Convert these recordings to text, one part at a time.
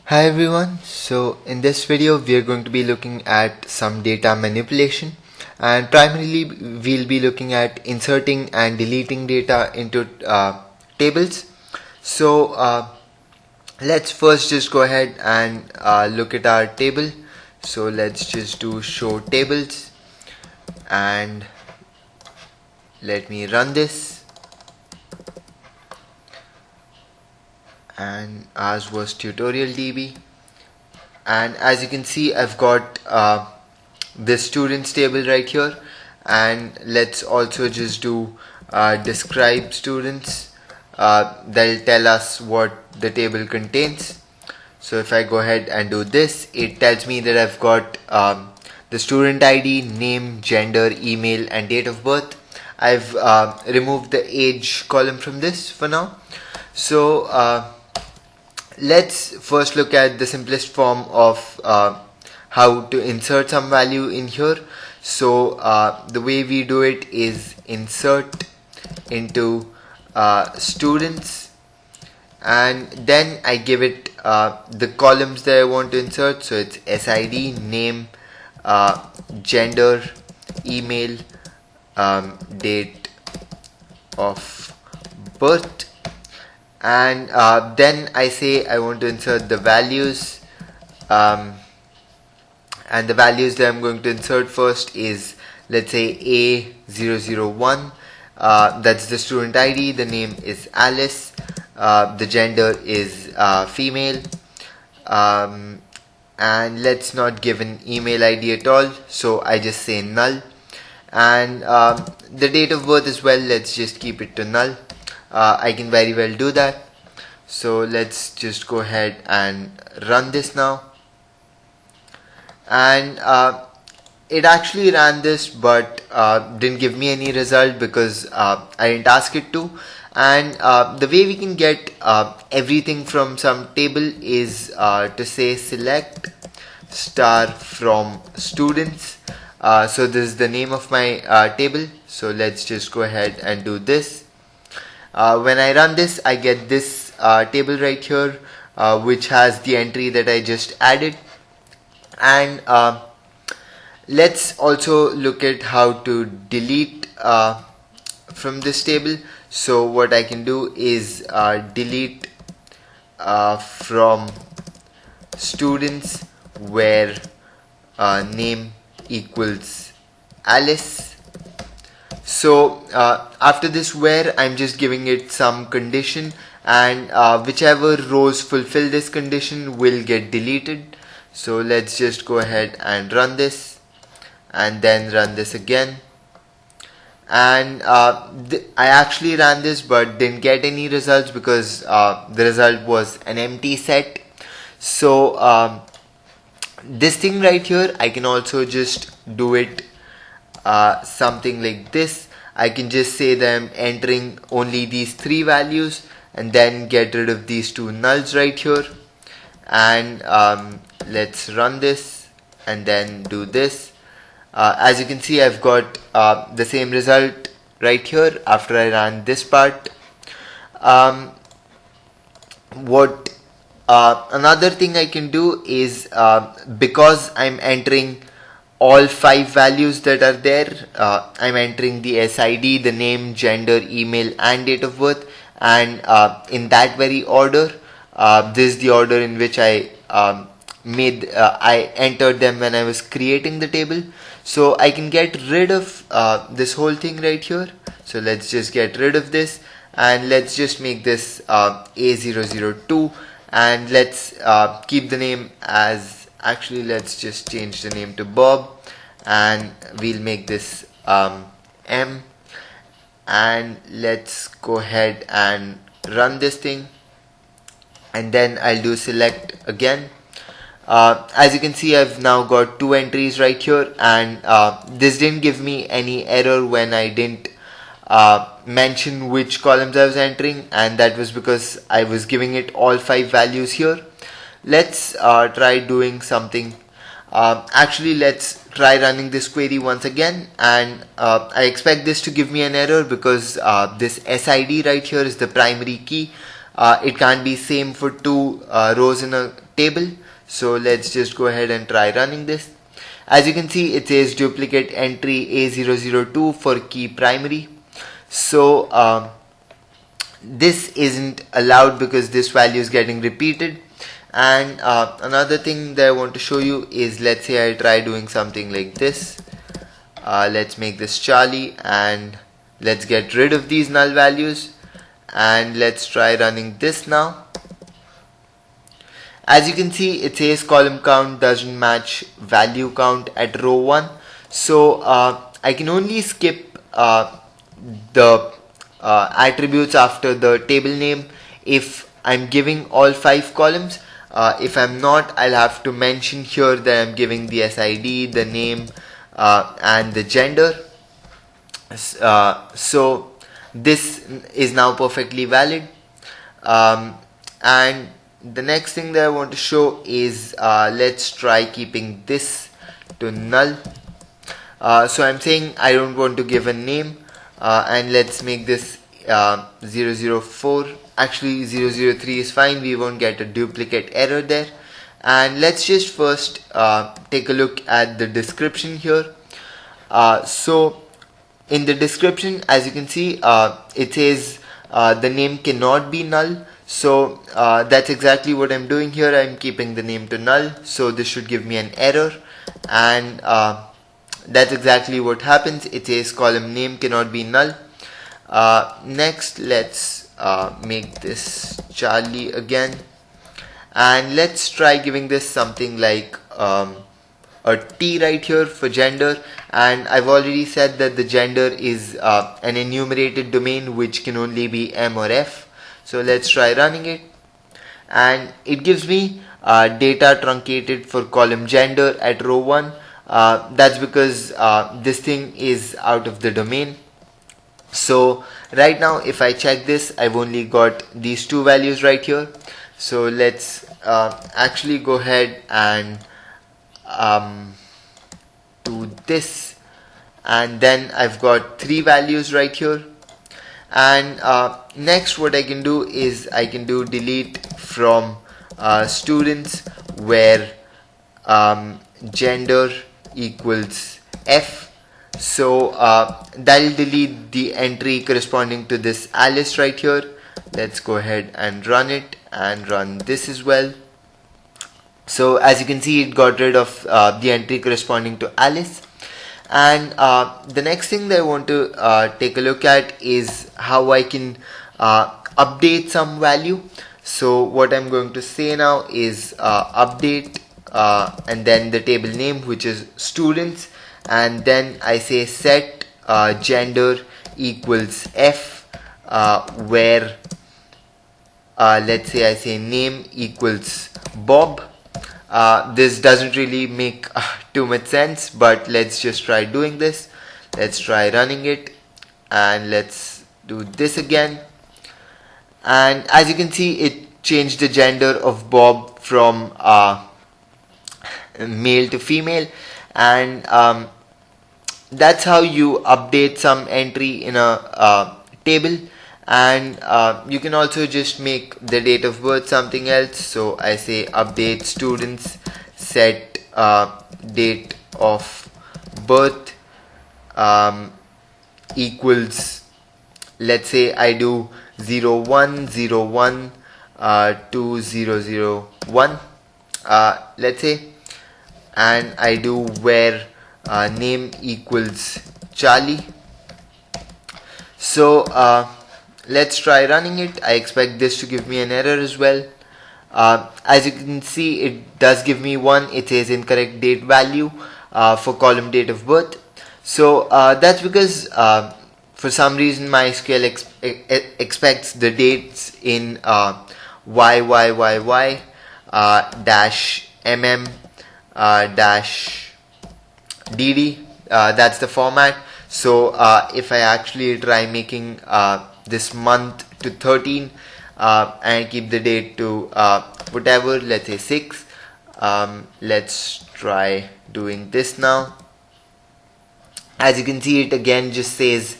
Hi everyone, so in this video we are going to be looking at some data manipulation, and primarily we'll be looking at inserting and deleting data into tables. So let's first just go ahead and look at our table. So let's just do show tables and let me run this. And ours was tutorial DB, and as you can see I've got this students table right here, and let's also just do describe students. That'll tell us what the table contains. So if I go ahead and do this, it tells me that I've got the student ID, name, gender, email and date of birth. I've removed the age column from this for now. So let's first look at the simplest form of how to insert some value in here. So the way we do it is insert into students, and then I give it the columns that I want to insert. So it's SID, name, gender, email, date of birth, and then I say I want to insert the values, and the values that I'm going to insert first is, let's say, A001. That's the student ID, the name is Alice, the gender is female, and let's not give an email ID at all, so I just say null. And the date of birth as well, let's just keep it to null. I can very well do that. So let's just go ahead and run this now. And it actually ran this, but didn't give me any result because I didn't ask it to. And the way we can get everything from some table is to say select star from students. So this is the name of my table. So let's just go ahead and do this. When I run this, I get this table right here, which has the entry that I just added. And let's also look at how to delete from this table. So what I can do is delete from students where name equals Alice. So after this where, I'm just giving it some condition, and whichever rows fulfill this condition will get deleted. So let's just go ahead and run this, and then run this again. And I actually ran this but didn't get any results because the result was an empty set. So this thing right here, I can also just do it something like this. I can just say that I'm entering only these three values, and then get rid of these two nulls right here. And let's run this and then do this. As you can see, I've got the same result right here after I ran this part. Another thing I can do is, because I'm entering all five values that are there, I'm entering the SID, the name, gender, email and date of birth, and in that very order. This is the order in which I I entered them when I was creating the table. So I can get rid of this whole thing right here. So let's just get rid of this, and let's just make this A002, and let's keep the name as, actually let's just change the name to Bob, and we'll make this M, and let's go ahead and run this thing, and then I'll do select again. As you can see, I've now got two entries right here, and this didn't give me any error when I didn't mention which columns I was entering, and that was because I was giving it all five values here. Let's try doing something. Actually, let's try running this query once again, and I expect this to give me an error because this SID right here is the primary key. it can't be same for two rows in a table. So let's just go ahead and try running this. As you can see, it says duplicate entry A002 for key primary. So this isn't allowed because this value is getting repeated. And another thing that I want to show you is, let's say I try doing something like this. Let's make this Charlie and let's get rid of these null values, and let's try running this now. As you can see, it says column count doesn't match value count at row 1. So I can only skip the attributes after the table name if I'm giving all 5 columns. If I'm not, I'll have to mention here that I'm giving the SID, the name, and the gender. So this is now perfectly valid. And the next thing that I want to show is, let's try keeping this to null. So I'm saying I don't want to give a name, and let's make this 004. Actually 003 is fine, we won't get a duplicate error there. And let's just first take a look at the description here. So in the description, as you can see, it says the name cannot be null. So that's exactly what I'm doing here. I'm keeping the name to null, so this should give me an error, and that's exactly what happens. It says column name cannot be null. Next, let's make this Charlie again, and let's try giving this something like a T right here for gender. And I've already said that the gender is an enumerated domain which can only be M or F. So let's try running it, and it gives me data truncated for column gender at row 1. That's because this thing is out of the domain. So right now if I check this, I've only got these 2 values right here. So let's actually go ahead and do this, and then I've got 3 values right here. And next what I can do is I can do delete from students, where gender equals F. So that'll delete the entry corresponding to this Alice right here. Let's go ahead and run it, and run this as well. So as you can see, it got rid of the entry corresponding to Alice. And the next thing that I want to take a look at is how I can update some value. So what I'm going to say now is update and then the table name, which is students, and then I say set gender equals F, where let's say I say name equals Bob. This doesn't really make too much sense, but let's just try doing this. Let's try running it, and let's do this again. And as you can see, it changed the gender of Bob from male to female. And that's how you update some entry in a table. And you can also just make the date of birth something else. So I say update students set date of birth equals, let's say I do 0101 2001, let's say, and I do where name equals Charlie. So let's try running it. I expect this to give me an error as well. As you can see, it does give me 1. It says incorrect date value for column date of birth. So that's because for some reason MySQL expects the dates in YYYY dash MM dash DD. That's the format. So if I actually try making this month to 13 and keep the date to whatever, let's say 6, let's try doing this now. As you can see, it again just says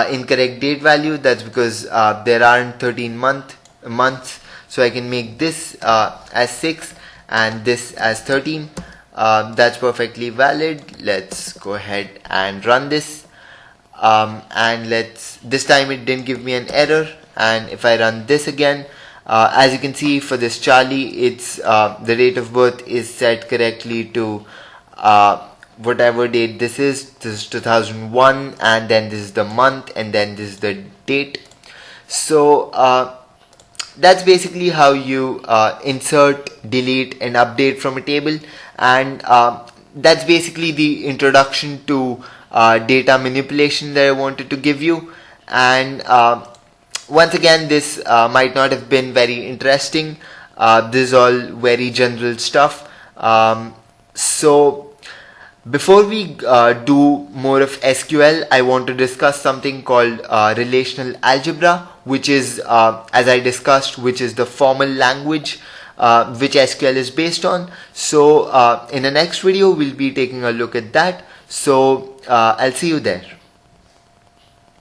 incorrect date value. That's because there aren't 13 months months. So I can make this as 6 and this as 13. That's perfectly valid. Let's go ahead and run this. And this time it didn't give me an error. And if I run this again, as you can see for this Charlie, it's the date of birth is set correctly to whatever date this is. This is 2001, and then this is the month, and then this is the date. So that's basically how you insert, delete, and update from a table. And that's basically the introduction to data manipulation that I wanted to give you. And once again, this might not have been very interesting. This is all very general stuff. So before we do more of SQL, I want to discuss something called relational algebra, which is, as I discussed, which is the formal language which SQL is based on. So in the next video, we'll be taking a look at that. So I'll see you there.